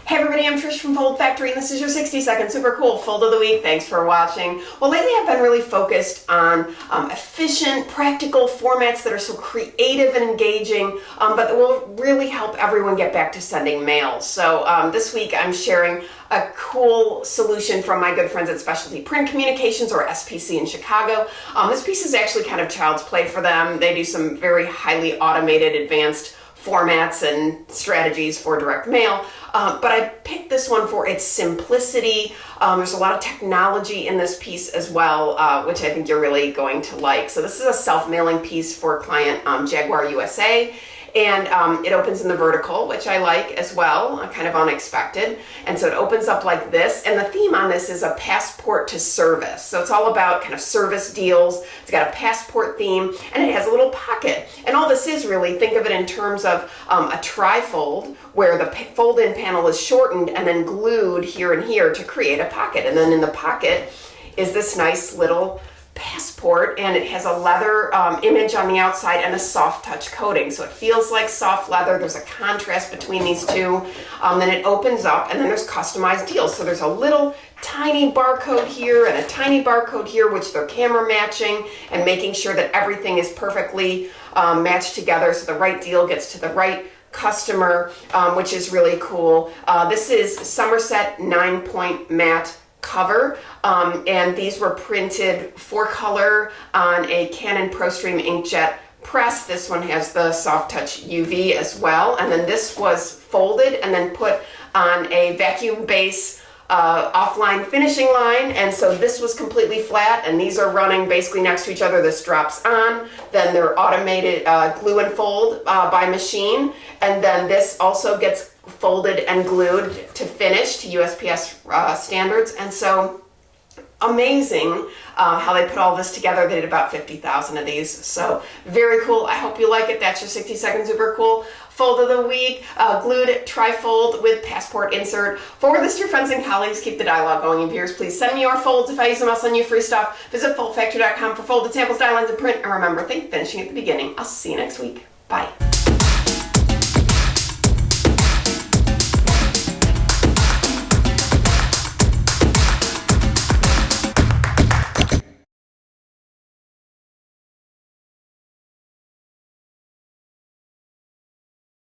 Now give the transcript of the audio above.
Hey everybody, I'm Trish from Foldfactory, and this is your 60-second super cool fold of the week. Thanks for watching. Well, lately I've been really focused on efficient, practical formats that are so creative and engaging, but that will really help everyone get back to sending mail. So this week I'm sharing a cool solution from my good friends at Specialty Print Communications, or SPC in Chicago. This piece is actually kind of child's play for them. They do some very highly automated, advanced formats and strategies for direct mail, but I picked this one for its simplicity. There's a lot of technology in this piece as well, which I think you're really going to like. So this is a self-mailing piece for client Jaguar USA. And it opens in the vertical, which I like as well, kind of unexpected. And so it opens up like this. And the theme on this is a passport to service. So it's all about kind of service deals. It's got a passport theme, and it has a little pocket. And all this is really, think of it in terms of a trifold, where the fold-in panel is shortened and then glued here and here to create a pocket. And then in the pocket is this nice little passport, and it has a leather image on the outside and a soft touch coating, so it feels like soft leather. There's a contrast between these two. Then it opens up, and then there's customized deals. So there's a little tiny barcode here and a tiny barcode here, which they're camera matching and making sure that everything is perfectly matched together, so the right deal gets to the right customer, which is really cool. This is Somerset 9-point matte cover, and these were printed 4-color on a Canon ProStream inkjet press. This one has the soft touch UV as well, and then this was folded and then put on a vacuum base offline finishing line, and so this was completely flat, and these are running basically next to each other. This drops on, then they're automated glue and fold by machine, and then this also gets folded and glued to finish to USPS standards. And so amazing how they put all this together. They did about 50,000 of these, so very cool. I hope you like it. That's your 60-second super cool fold of the week. Glued trifold with passport insert. Forward this to your friends and colleagues. Keep the dialogue going. And viewers, please send me your folds. If I use them, I'll send you free stuff. Visit foldfactory.com for folded samples, dial lines, and print. And remember, think finishing at the beginning. I'll see you next week. Bye.